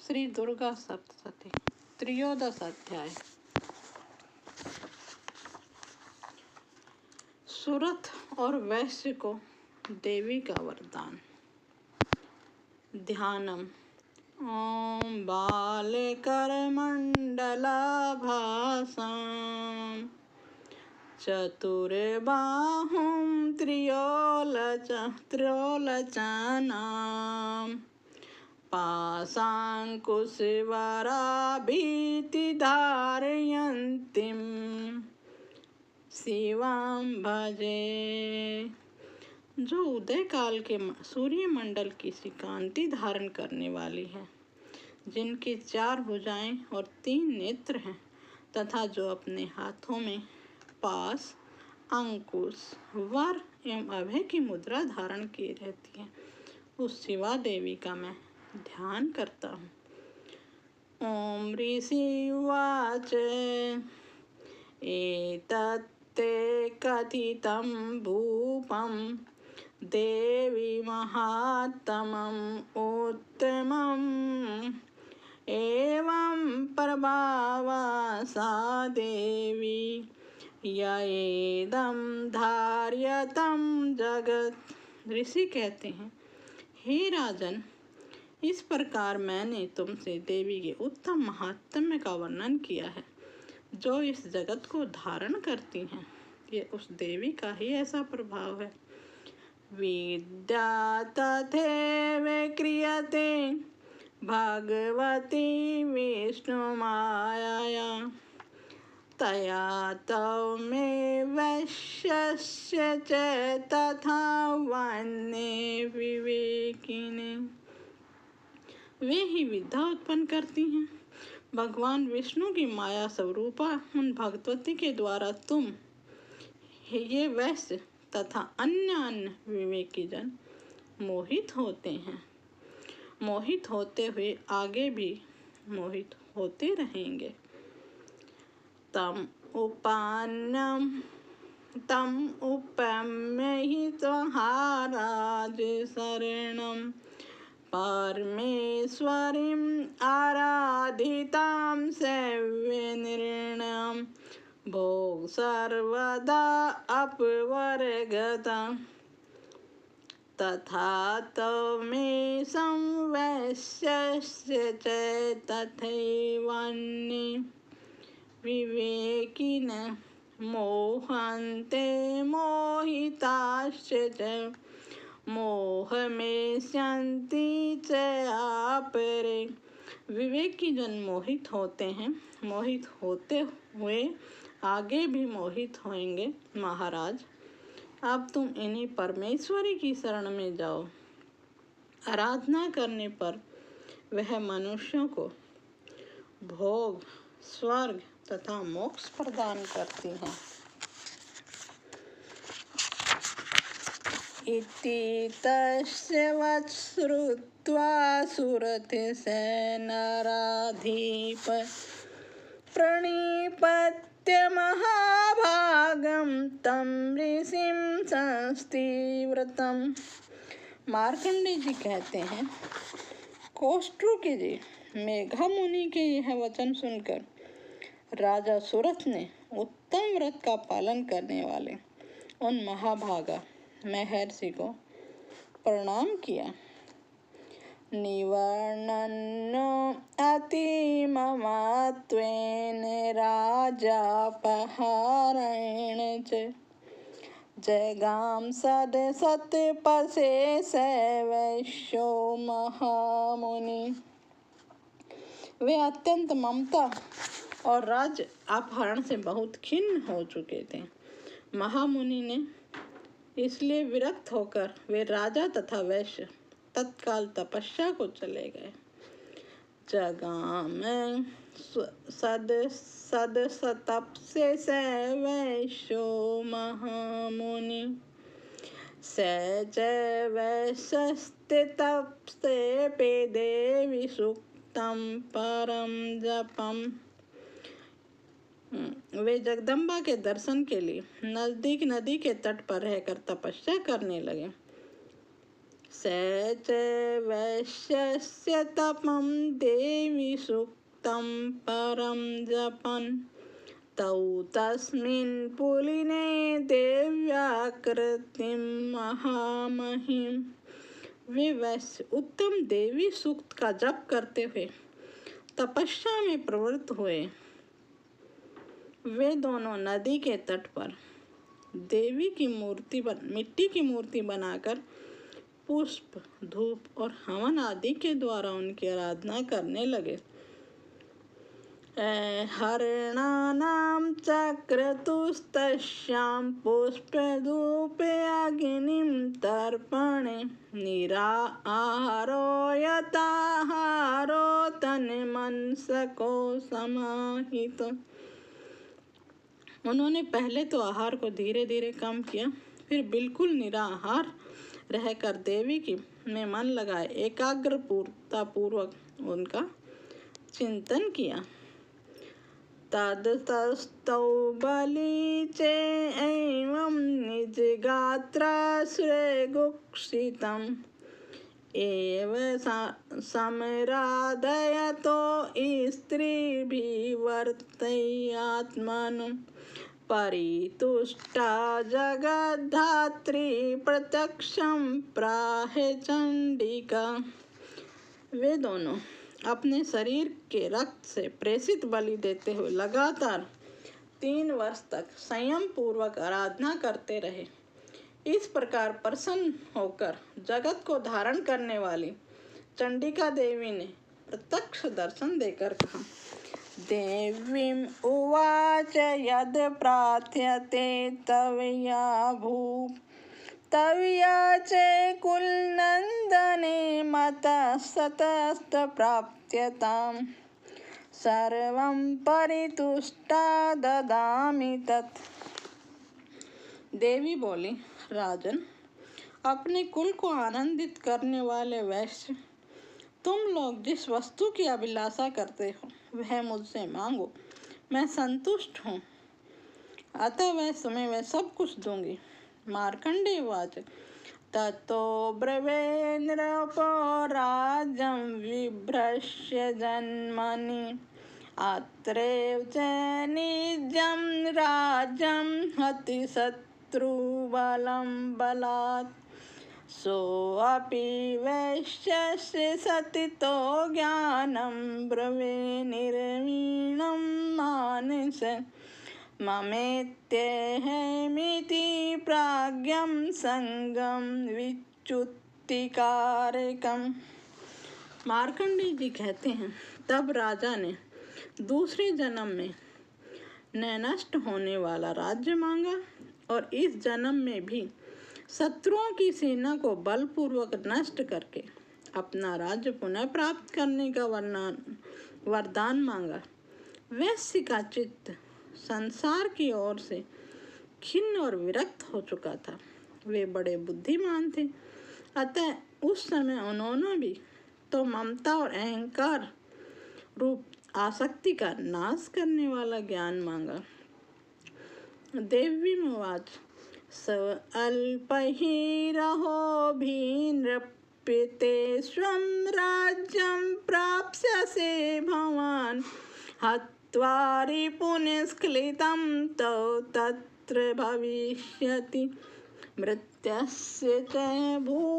श्री दुर्गा सप्तशती त्रयोदश अध्याय। सुरथ और वैश्य को देवी का वरदान। ध्यानम। ओम बालकरमण्डलाभासां चतुर्बाहुं त्र्योलचानां पाशाङ्कुशवराभीतिधारयन्तीं शिवां भजे। जो उदय काल के सूर्यमंडल की सी कांति धारण करने वाली है, जिनकी 4 भुजाएं और 3 नेत्र हैं, तथा जो अपने हाथों में पास, अंकुश, वर एवं अभय की मुद्रा धारण किए रहती है, उस शिवा देवी का मैं ध्यान करता हूँ। ओम ऋषि उवाच एतत्ते कथितं भूपं देवी महात्मम् उत्तमम् एवं प्रभावा सा देवी यदं धार्यतं जगत। ऋषि कहते हैं, हे राजन, इस प्रकार मैंने तुमसे देवी के उत्तम महात्म्य का वर्णन किया है, जो इस जगत को धारण करती हैं। ये उस देवी का ही ऐसा प्रभाव है। विद्या तथैव क्रियते भगवती विष्णुमायया तया तौ मे वैश्यस्य च तथा वन्ये विवेकिने। वे ही विद्या उत्पन्न करती हैं। भगवान विष्णु की माया स्वरूपा उन भगवती के द्वारा तुम ये वैश्य तथा अन्य विवेकी जन मोहित होते हैं। मोहित होते हुए आगे भी मोहित होते रहेंगे। तम उपम्य हि त्वहाराज शरणं परमेश्वरीं आराधितां सेव्यनिर्णयं भोग सर्वदा अपवर्गता तथा तमे संवैश्यस्य च तथैवान्ये विवेकिनः मोहन्ते मोहिताश्च च मोहमेष्यन्ति च अपरे। विवेकी जन मोहित होते हैं, मोहित होते हुए आगे भी मोहित होंगे। महाराज, अब तुम इन्हीं परमेश्वरी की शरण में जाओ। आराधना करने पर वह मनुष्यों को भोग, स्वर्ग तथा मोक्ष प्रदान करती हैं। इति तस्य वचश्रुत्वा सुरथसेनाधिप प्रणिपत्य महाभागं तं ऋषिं संस्थिव्रतम्। मार्कंडेय जी कहते हैं, कौष्टुकि जी, मेघा मुनि के यह वचन सुनकर राजा सुरथ ने उत्तम व्रत का पालन करने वाले उन महाभागा महर्षि को प्रणाम किया। निवर्णन्नो अतिममत्वेन राजापहारेण च जगाम सदसत्पशे वैश्यो महामुनि। वे अत्यंत ममता और राज्य अपहरण से बहुत खिन्न हो चुके थे। महामुनि ने इसलिए विरक्त होकर वे राजा तथा वैश्य तत्काल तपस्या को चले गए। जगाम सदसत्पशे वैश्यो महामुनि स च वैश्यस्थितप्स्ते देवी सूक्तं परम जपम। वे जगदम्बा के दर्शन के लिए नजदीक नदी के तट पर रहकर तपस्या करने लगे। स च वैश्यस्य तपं देवी सुक्तं परं जपन् तौ तस्मिन् पुलिने देव्याकृतिं महामहिम्। वे वैश्य उत्तम देवी सूक्त का जप करते हुए तपस्या में प्रवृत्त हुए। वे दोनों नदी के तट पर देवी की मिट्टी की मूर्ति बनाकर पुष्प, धूप और हवन आदि के द्वारा उनकी आराधना करने लगे। हरिणानां चक्रतुस्तस्यां पुष्पधूपे अग्निं तर्पणे निराहारो यताहारो तन्मनसको समाहितो। उन्होंने पहले तो आहार को धीरे धीरे कम किया, फिर बिल्कुल निराहार रहकर देवी की में मन लगाए एकाग्रतापूर्वक उनका चिंतन किया। तदस्तौ बलि चे एवं निजगात्राश्रयगुक्षितम् एव समराधयतो स्त्रीभिवर्तयात्मनो परितुष्टा जगद्धात्री प्रत्यक्षं प्राहे चंडिका। वे दोनों अपने शरीर के रक्त से प्रेषित बलि देते हुए लगातार 3 वर्ष तक संयम पूर्वक आराधना करते रहे। इस प्रकार प्रसन्न होकर जगत को धारण करने वाली चंडिका देवी ने प्रत्यक्ष दर्शन देकर कहा। देवीं उवाच यद प्रार्थ्यते तवया भूप तवया च कुलनंदने मतः सतस्त प्राप्त्यताम् सर्वं परितुष्टा ददामि तत्। देवी बोली, राजन, अपने कुल को आनंदित करने वाले वैश्य, तुम लोग जिस वस्तु की अभिलाषा करते हो वह मुझसे मांगो, मैं संतुष्ट हूँ, अतः वह सब कुछ दूंगी। मार्कंडेय उवाच ततो ब्रवे नृपो राज्यं विभ्रश्य जन्मनि अत्रैव च निजं राज्यं हति शत्रुबलं बलात् सोऽपि वैश्यस्य सतितो ज्ञानं ब्रवे निर्वीणं मानस ममेत्यहमिति प्राज्ञं संगं विच्युतिकारकम्। मार्कंडेय जी कहते हैं, तब राजा ने दूसरे जन्म में न नष्ट होने वाला राज्य मांगा और इस जन्म में भी शत्रुओं की सेना को बलपूर्वक नष्ट करके अपना राज्य पुनः प्राप्त करने का वरदान मांगा। वैश्य का चित्त संसार की ओर से खिन्न और विरक्त हो चुका था। वे बड़े बुद्धिमान थे, अतः उस समय उन्होंने भी तो ममता और अहंकार रूप आसक्ति का नाश करने वाला ज्ञान मांगा। देवी उवाच स अल्पहिरहोभिनृप्यते स्वं राज्यं प्राप्स्यसे भवान् हत्वा रिपुनिस्खलितं तौ तत्र भविष्यति मृत्यस्य च भूय